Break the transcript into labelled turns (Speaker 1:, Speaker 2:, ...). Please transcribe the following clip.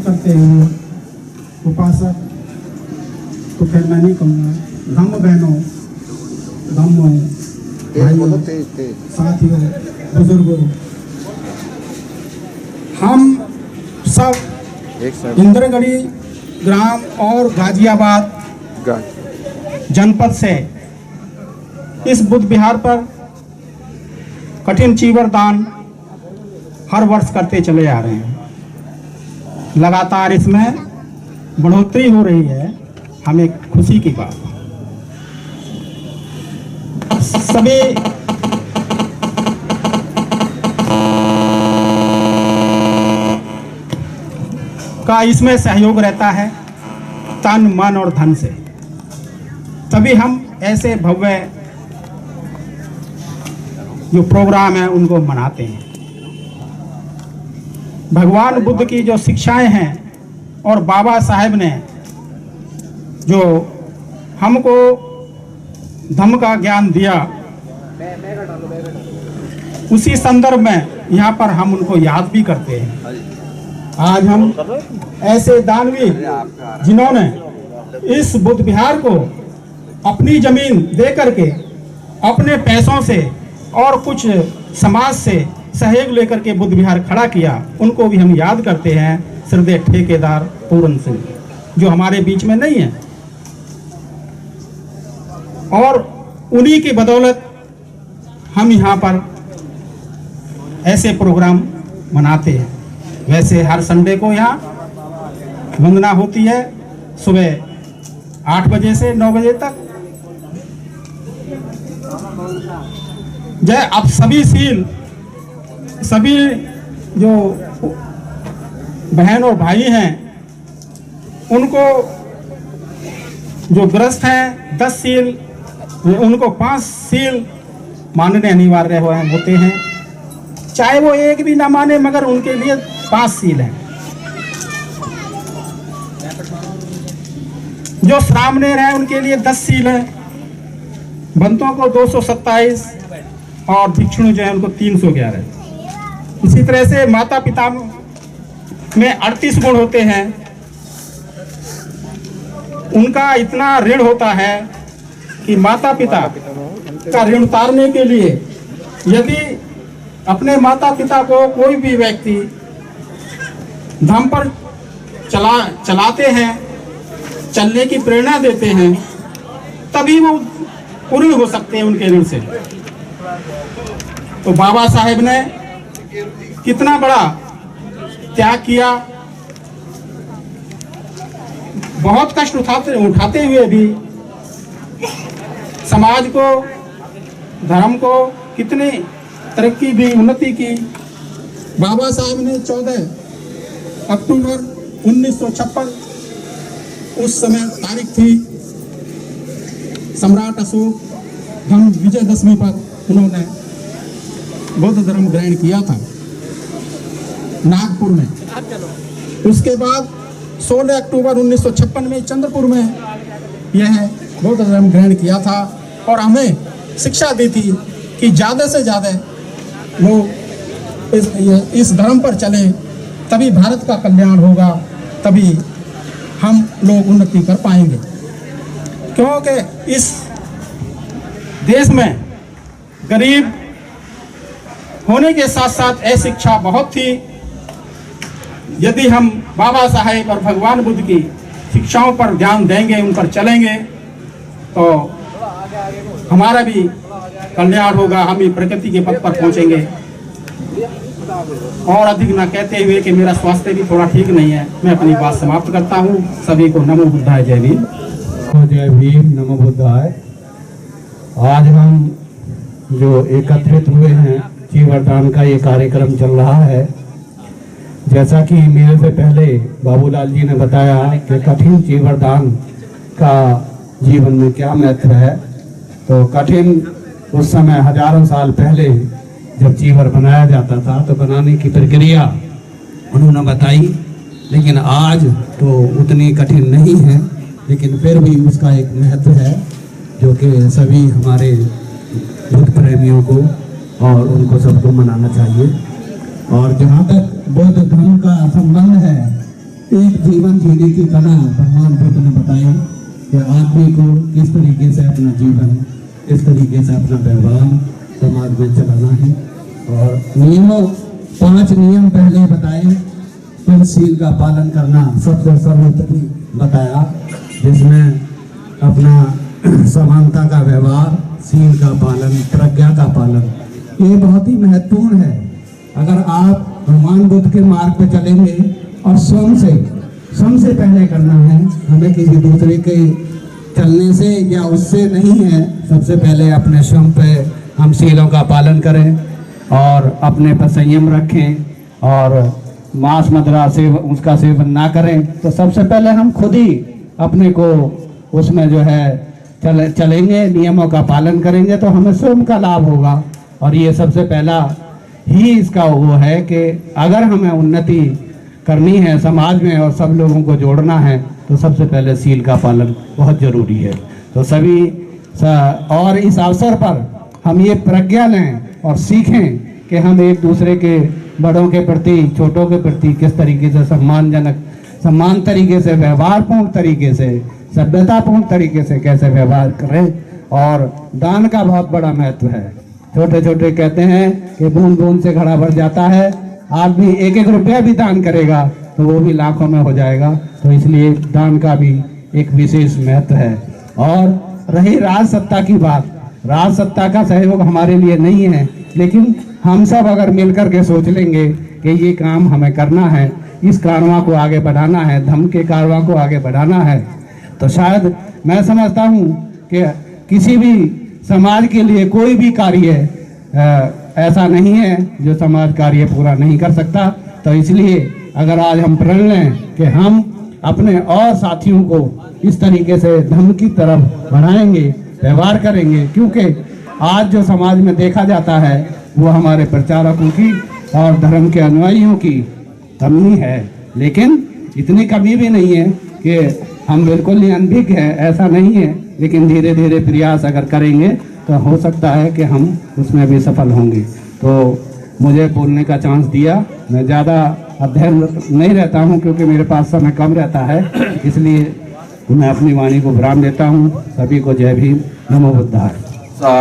Speaker 1: करते हुए उपासक तो फिर मैं नहीं कहूँगा, धम्म बहनों, धम्मों, भाइयों, साथियों, बुजुर्गों, हम सब इंद्रगढ़ी ग्राम और गाजियाबाद जनपद से इस बुद्ध विहार पर कठिन चीवर दान हर वर्ष करते चले आ रहे हैं। लगातार इसमें बढ़ोतरी हो रही है, हमें खुशी की बात। सभी का इसमें सहयोग रहता है, तन मन और धन से, तभी हम ऐसे भव्य जो प्रोग्राम है उनको मनाते हैं। भगवान बुद्ध की जो शिक्षाएं हैं और बाबा साहेब ने जो हमको धम्म का ज्ञान दिया, उसी संदर्भ में यहाँ पर हम उनको याद भी करते हैं। आज हम ऐसे दानवीर जिन्होंने इस बुद्ध विहार को अपनी जमीन दे करके, अपने पैसों से और कुछ समाज से सहयोग लेकर के बुद्ध विहार खड़ा किया, उनको भी हम याद करते हैं। श्रद्धेय ठेकेदार पूरन सिंह जो हमारे बीच में नहीं है, और उन्हीं की बदौलत हम यहाँ पर ऐसे प्रोग्राम मनाते हैं। वैसे हर संडे को यहाँ वंदना होती है, सुबह 8 बजे से 9 बजे तक। जय अब सभी जो बहन और भाई हैं, उनको जो ग्रस्त हैं 10 सील, उनको 5 सील मानने अनिवार्य होते हैं। चाहे वो एक भी ना माने, मगर उनके लिए 5 सील हैं। जो श्रामणेर है उनके लिए 10 सील है, बंतों को 227 और भिक्षुण जो है उनको 311। इसी तरह से माता पिता में 38 गुण होते हैं। उनका इतना ऋण होता है कि माता पिता का ऋण उतारने के लिए यदि अपने माता पिता को कोई भी व्यक्ति धम्म पर चलाते हैं, चलने की प्रेरणा देते हैं, तभी वो पूर्ण हो सकते हैं उनके ऋण से। तो बाबा साहेब ने कितना बड़ा त्याग किया, बहुत कष्ट उठाते हुए भी समाज को, धर्म को कितनी तरक्की भी, उन्नति की। बाबा साहब ने 14 अक्टूबर 1956 उस समय तारीख थी, सम्राट अशोक धम्म विजयदशमी पर उन्होंने बौद्ध धर्म ग्रहण किया था नागपुर में। उसके बाद 16 अक्टूबर 1956 में चंद्रपुर में यह बौद्ध धर्म ग्रहण किया था, और हमें शिक्षा दी थी कि ज़्यादा से ज़्यादा लोग इस धर्म पर चलें, तभी भारत का कल्याण होगा, तभी हम लोग उन्नति कर पाएंगे। क्योंकि इस देश में गरीब होने के साथ साथ अशिक्षा बहुत थी। यदि हम बाबा साहेब और भगवान बुद्ध की शिक्षाओं पर ध्यान देंगे, उन पर चलेंगे, तो हमारा भी कल्याण होगा, हम भी प्रगति के पथ पर पहुंचेंगे। और अधिक न कहते हुए कि मेरा स्वास्थ्य भी थोड़ा ठीक नहीं है, मैं अपनी बात समाप्त करता हूँ। सभी को नमो बुद्धाय, जय भीम।
Speaker 2: जय भीम, नमो बुद्धाय। आज हम जो एकत्रित हुए हैं, चीवरदान का ये कार्यक्रम चल रहा है। जैसा कि मेरे से पहले बाबूलाल जी ने बताया कि कठिन चीवरदान का जीवन में क्या महत्व है, तो कठिन उस समय हजारों साल पहले जब चीवर बनाया जाता था तो बनाने की प्रक्रिया उन्होंने बताई, लेकिन आज तो उतनी कठिन नहीं है, लेकिन फिर भी उसका एक महत्व है जो कि सभी हमारे बुद्ध प्रेमियों को और उनको सबको मनाना चाहिए। और जहाँ तक बौद्ध धर्म का संबंध है, एक जीवन जीने की कला भगवान बुद्ध ने बताई कि आदमी को किस तरीके से अपना जीवन, किस तरीके से अपना व्यवहार समाज में चलाना है। और नियमों 5 नियम पहले बताए, फिर शील का पालन करना सबसे सर्वोपरि बताया, जिसमें अपना समानता का व्यवहार, शील का पालन, प्रज्ञा का पालन, ये बहुत ही महत्वपूर्ण है। अगर आप भगवान बुद्ध के मार्ग पे चलेंगे और स्वयं से पहले करना है, हमें किसी दूसरे के चलने से या उससे नहीं है, सबसे पहले अपने स्वयं पे हम शीलों का पालन करें और अपने पर संयम रखें और मांस मदिरा से उसका सेवन ना करें। तो सबसे पहले हम खुद ही अपने को उसमें जो है चलेंगे, नियमों का पालन करेंगे तो हमें स्वयं का लाभ होगा। और ये सबसे पहला ही इसका वो है कि अगर हमें उन्नति करनी है समाज में और सब लोगों को जोड़ना है तो सबसे पहले शील का पालन बहुत ज़रूरी है। तो सभी और इस अवसर पर हम ये प्रज्ञा लें और सीखें कि हम एक दूसरे के बड़ों के प्रति, छोटों के प्रति किस तरीके से सम्मान तरीके से, व्यवहारपूर्ण तरीके से, सभ्यतापूर्ण तरीके से कैसे व्यवहार करें। और दान का बहुत बड़ा महत्व है। छोटे छोटे कहते हैं कि बूंद बूंद से घड़ा भर जाता है। आदमी 1-1 रुपया भी दान करेगा तो वो भी लाखों में हो जाएगा। तो इसलिए दान का भी एक विशेष महत्व है। और रही राज सत्ता की बात, राज सत्ता का सहयोग हमारे लिए नहीं है, लेकिन हम सब अगर मिलकर के सोच लेंगे कि ये काम हमें करना है, इस कारवां को आगे बढ़ाना है, धर्म के कारवां को आगे बढ़ाना है, तो शायद मैं समझता हूँ कि किसी भी समाज के लिए कोई भी कार्य ऐसा नहीं है जो समाज कार्य पूरा नहीं कर सकता। तो इसलिए अगर आज हम प्रण लें कि हम अपने और साथियों को इस तरीके से धर्म की तरफ बढ़ाएंगे, व्यवहार करेंगे, क्योंकि आज जो समाज में देखा जाता है वो हमारे प्रचारकों की और धर्म के अनुयायियों की कमी है। लेकिन इतनी कमी भी नहीं है कि हम बिल्कुल ही अनभिज्ञ हैं, ऐसा नहीं है। लेकिन धीरे धीरे प्रयास अगर करेंगे तो हो सकता है कि हम उसमें भी सफल होंगे। तो मुझे बोलने का चांस दिया, मैं ज़्यादा अध्ययन नहीं रहता हूँ क्योंकि मेरे पास समय कम रहता है, इसलिए मैं अपनी वाणी को विराम देता हूँ। सभी को जय भीम, नमो बुद्धाय।